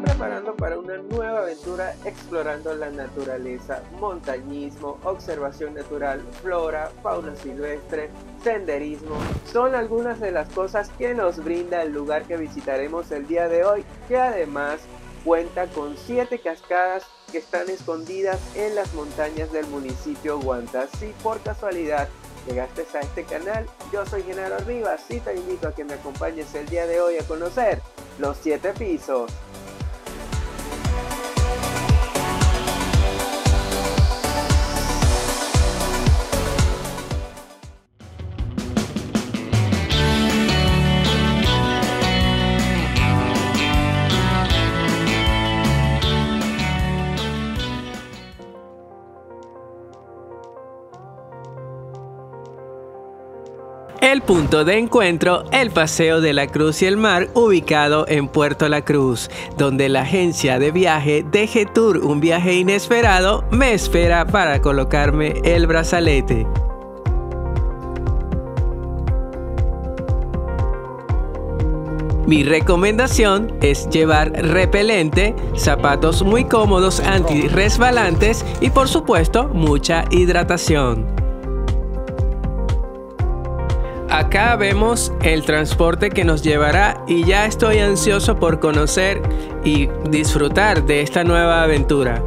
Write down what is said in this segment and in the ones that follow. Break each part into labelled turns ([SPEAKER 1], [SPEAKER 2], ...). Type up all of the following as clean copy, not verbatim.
[SPEAKER 1] preparando para una nueva aventura explorando la naturaleza, montañismo, observación natural, flora, fauna silvestre, senderismo. Son algunas de las cosas que nos brinda el lugar que visitaremos el día de hoy, que además cuenta con 7 cascadas que están escondidas en las montañas del municipio Guanta. Si por casualidad llegaste a este canal, yo soy Genaro Rivas y te invito a que me acompañes el día de hoy a conocer los 7 pisos.
[SPEAKER 2] El punto de encuentro, el Paseo de la Cruz y el Mar, ubicado en Puerto La Cruz, donde la agencia de viaje DG Tour, un viaje inesperado, me espera para colocarme el brazalete. Mi recomendación es llevar repelente, zapatos muy cómodos anti-resbalantes y por supuesto mucha hidratación. Acá vemos el transporte que nos llevará y ya estoy ansioso por conocer y disfrutar de esta nueva aventura.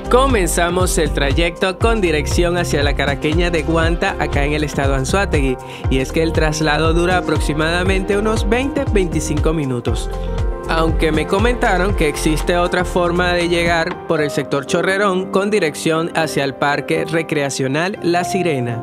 [SPEAKER 2] Comenzamos el trayecto con dirección hacia la Caraqueña de Guanta, acá en el estado Anzoátegui, y es que el traslado dura aproximadamente unos 20-25 minutos. Aunque me comentaron que existe otra forma de llegar por el sector Chorrerón con dirección hacia el Parque Recreacional La Sirena.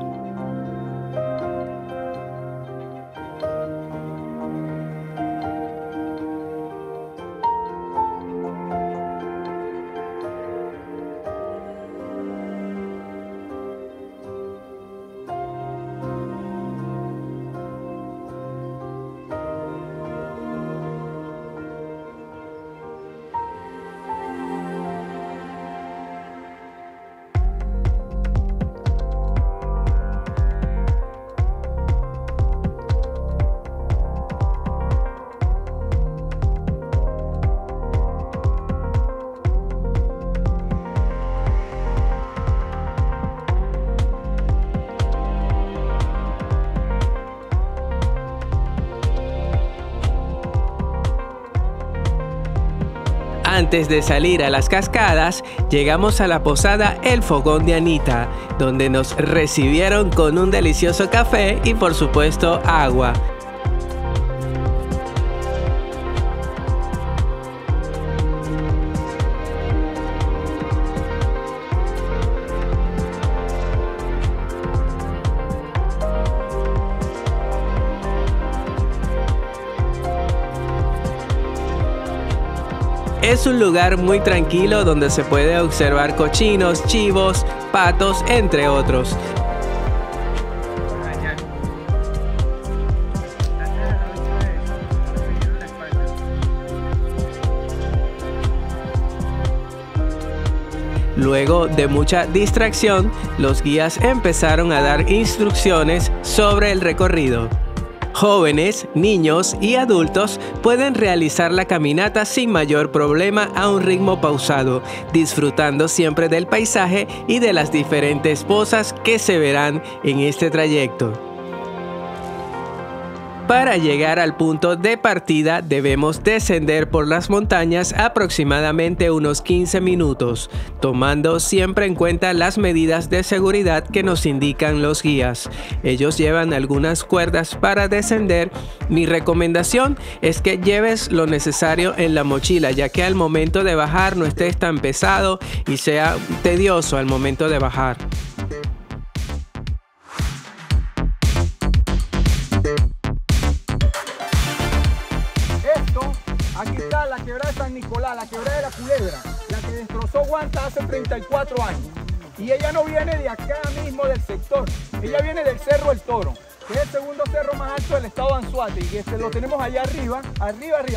[SPEAKER 2] Antes de salir a las cascadas, llegamos a la posada El Fogón de Anita, donde nos recibieron con un delicioso café y por supuesto agua. Es un lugar muy tranquilo donde se puede observar cochinos, chivos, patos, entre otros. Luego de mucha distracción, los guías empezaron a dar instrucciones sobre el recorrido. Jóvenes, niños y adultos pueden realizar la caminata sin mayor problema a un ritmo pausado, disfrutando siempre del paisaje y de las diferentes pozas que se verán en este trayecto. Para llegar al punto de partida debemos descender por las montañas aproximadamente unos 15 minutos, tomando siempre en cuenta las medidas de seguridad que nos indican los guías. Ellos llevan algunas cuerdas para descender. Mi recomendación es que lleves lo necesario en la mochila, ya que al momento de bajar no estés tan pesado y sea tedioso al momento de bajar.
[SPEAKER 3] Aquí está la quebrada de San Nicolás, la quebrada de la Culebra, la que destrozó Guanta hace 34 años. Y ella no viene de acá mismo del sector, ella viene del Cerro El Toro, que es el segundo cerro más alto del estado de Anzoátegui, y lo tenemos allá arriba,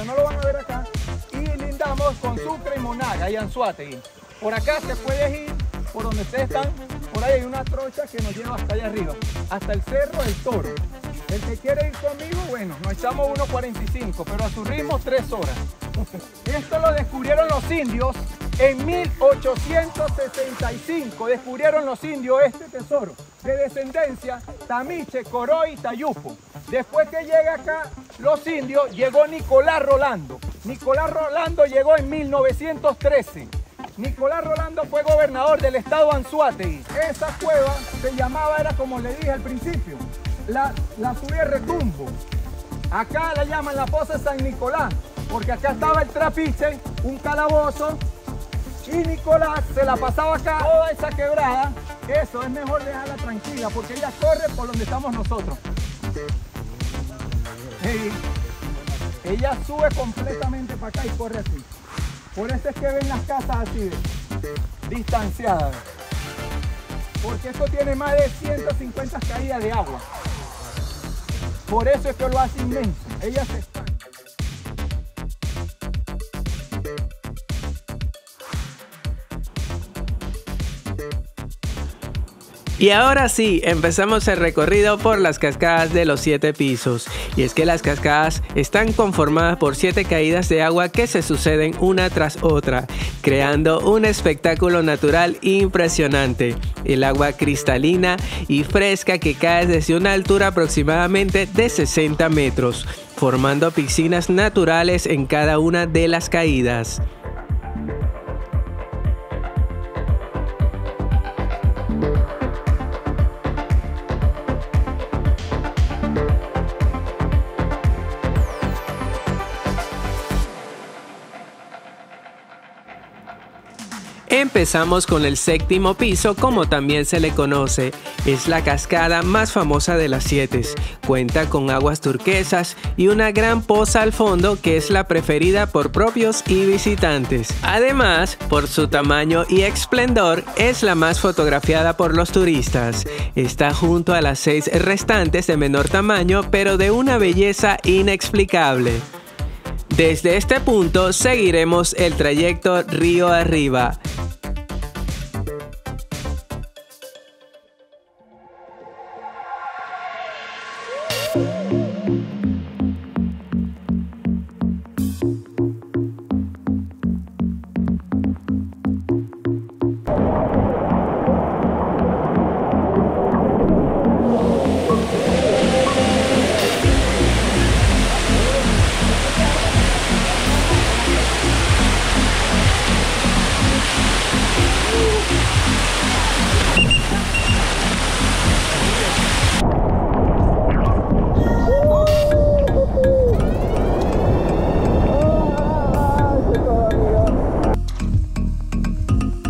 [SPEAKER 3] no lo van a ver acá, y lindamos con Sucre y Monaga, allá en Anzoátegui. Por acá te puedes ir, por donde ustedes están, por ahí hay una trocha que nos lleva hasta allá arriba, hasta el Cerro El Toro. El que quiere ir conmigo, bueno, nos echamos 1:45, pero a su ritmo 3 horas. Esto lo descubrieron los indios en 1865. Descubrieron los indios este tesoro de descendencia Tamiche, Coroy y Tayupo. Después que llega acá los indios, llegó Nicolás Rolando. Nicolás Rolando llegó en 1913. Nicolás Rolando fue gobernador del estado Anzoátegui. Esa cueva se llamaba, era como le dije al principio, la subía Retumbo. Acá la llaman la fosa San Nicolás, porque acá estaba el trapiche, un calabozo, y Nicolás se la pasaba acá, toda esa quebrada. Eso es mejor dejarla tranquila, porque ella corre por donde estamos nosotros. Ella sube completamente para acá y corre así. Por eso es que ven las casas así, distanciadas. Porque esto tiene más de 150 caídas de agua. Por eso es que lo hace inmenso. Ella se expande.
[SPEAKER 2] Y ahora sí, empezamos el recorrido por las cascadas de los 7 pisos. Y es que las cascadas están conformadas por 7 caídas de agua que se suceden una tras otra, creando un espectáculo natural impresionante. El agua cristalina y fresca que cae desde una altura aproximadamente de 60 metros, formando piscinas naturales en cada una de las caídas. Empezamos con el 7º piso, como también se le conoce. Es la cascada más famosa de las 7. Cuenta con aguas turquesas y una gran poza al fondo que es la preferida por propios y visitantes. Además, por su tamaño y esplendor, es la más fotografiada por los turistas. Está junto a las 6 restantes de menor tamaño, pero de una belleza inexplicable. Desde este punto seguiremos el trayecto río arriba.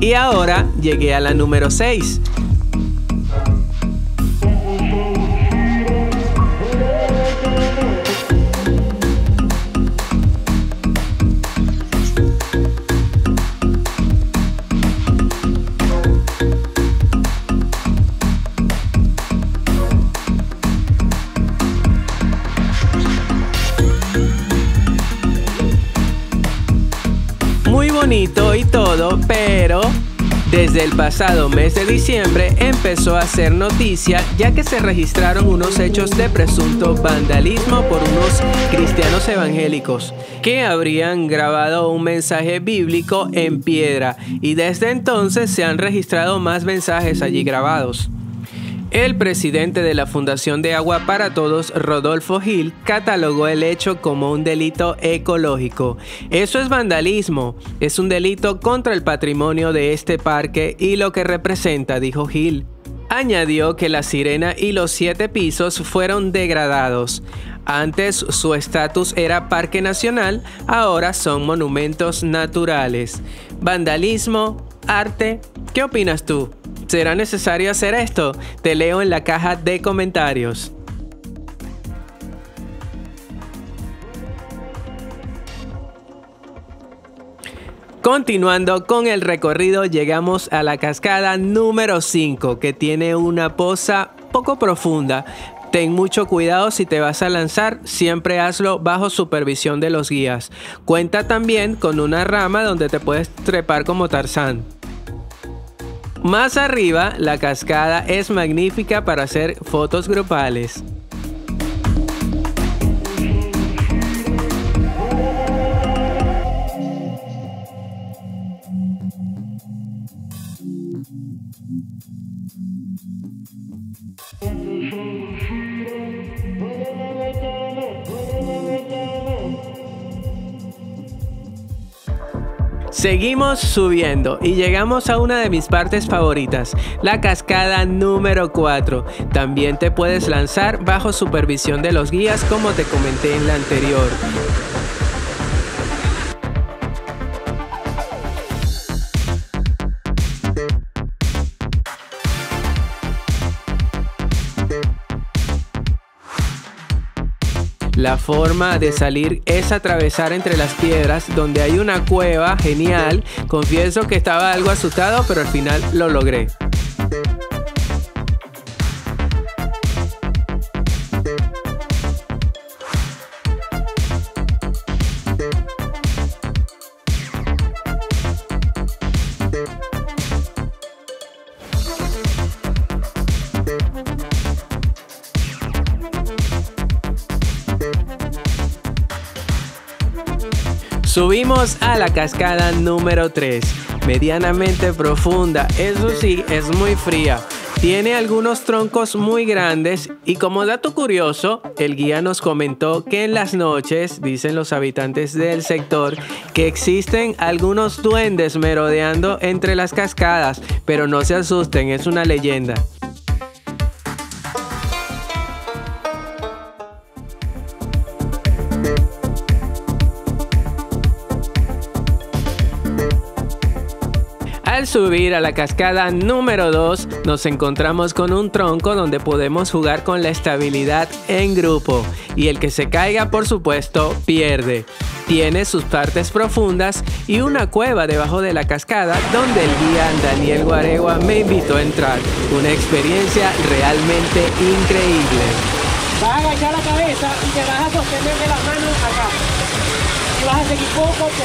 [SPEAKER 2] Y ahora llegué a la número 6. Muy bonito y todo, pero desde el pasado mes de diciembre empezó a ser noticia, ya que se registraron unos hechos de presunto vandalismo por unos cristianos evangélicos que habrían grabado un mensaje bíblico en piedra, y desde entonces se han registrado más mensajes allí grabados. El presidente de la Fundación de Agua para Todos, Rodolfo Gil, catalogó el hecho como un delito ecológico. Eso es vandalismo, es un delito contra el patrimonio de este parque y lo que representa, dijo Gil. Añadió que La Sirena y los 7 pisos fueron degradados. Antes su estatus era parque nacional, ahora son monumentos naturales. Vandalismo, arte, ¿qué opinas tú? ¿Será necesario hacer esto? Te leo en la caja de comentarios. Continuando con el recorrido, llegamos a la cascada número 5, que tiene una poza poco profunda. Ten mucho cuidado si te vas a lanzar, siempre hazlo bajo supervisión de los guías. Cuenta también con una rama donde te puedes trepar como Tarzán. Más arriba, la cascada es magnífica para hacer fotos grupales. Seguimos subiendo y llegamos a una de mis partes favoritas, la cascada número 4. También te puedes lanzar bajo supervisión de los guías como te comenté en la anterior. La forma de salir es atravesar entre las piedras donde hay una cueva genial. Confieso que estaba algo asustado, pero al final lo logré. Subimos a la cascada número 3, medianamente profunda, eso sí, es muy fría. Tiene algunos troncos muy grandes y como dato curioso, el guía nos comentó que en las noches, dicen los habitantes del sector, que existen algunos duendes merodeando entre las cascadas, pero no se asusten, es una leyenda. Al subir a la cascada número 2 nos encontramos con un tronco donde podemos jugar con la estabilidad en grupo y el que se caiga por supuesto pierde. Tiene sus partes profundas y una cueva debajo de la cascada donde el guía Daniel Guaregua me invitó a entrar. Una experiencia realmente increíble.
[SPEAKER 1] Vas a agachar la cabeza y te vas a sostener de las manos acá. Y vas a seguir poco a poco.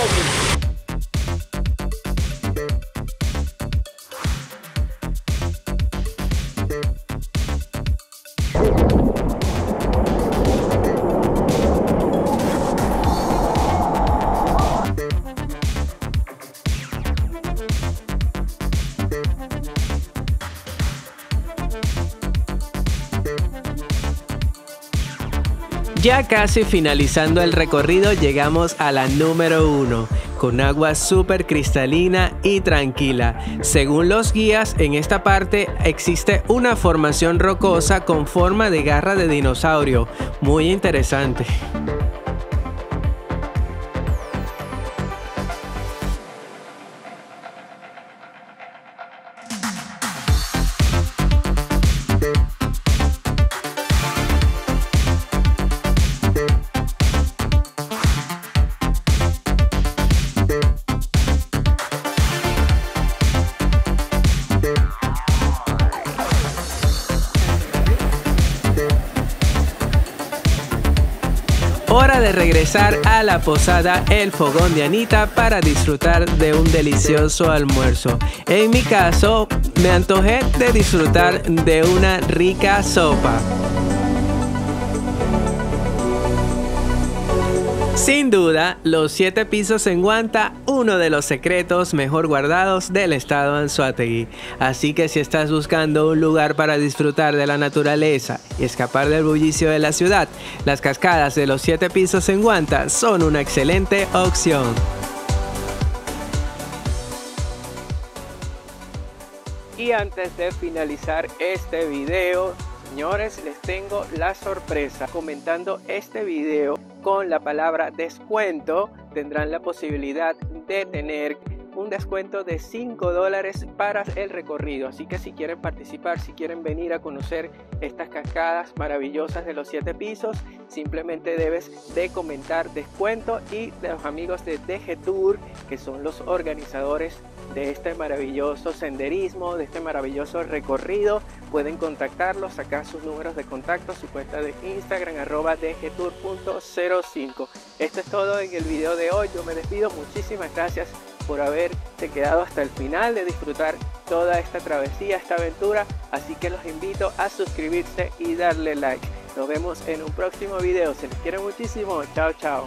[SPEAKER 2] Ya casi finalizando el recorrido llegamos a la número 1, con agua súper cristalina y tranquila. Según los guías, en esta parte existe una formación rocosa con forma de garra de dinosaurio. Muy interesante. Hora de regresar a la posada El Fogón de Anita para disfrutar de un delicioso almuerzo. En mi caso, me antojé de disfrutar de una rica sopa. Sin duda, los 7 pisos en Guanta, uno de los secretos mejor guardados del estado Anzoátegui. Así que si estás buscando un lugar para disfrutar de la naturaleza y escapar del bullicio de la ciudad, las cascadas de los 7 pisos en Guanta son una excelente opción.
[SPEAKER 1] Y antes de finalizar este video, señores, les tengo la sorpresa. Comentando este video con la palabra descuento, tendrán la posibilidad de tener un descuento de $5 para el recorrido. Así que si quieren participar, si quieren venir a conocer estas cascadas maravillosas de los 7 pisos, simplemente debes de comentar descuento, y de los amigos de DG Tour, que son los organizadores de este maravilloso senderismo, de este maravilloso recorrido, pueden contactarlos, sacar sus números de contacto, su cuenta de Instagram @dgtour.05. Esto es todo en el video de hoy. Yo me despido, muchísimas gracias por haberte quedado hasta el final, de disfrutar toda esta travesía, esta aventura, así que los invito a suscribirse y darle like. Nos vemos en un próximo video, se les quiere muchísimo, chao chao.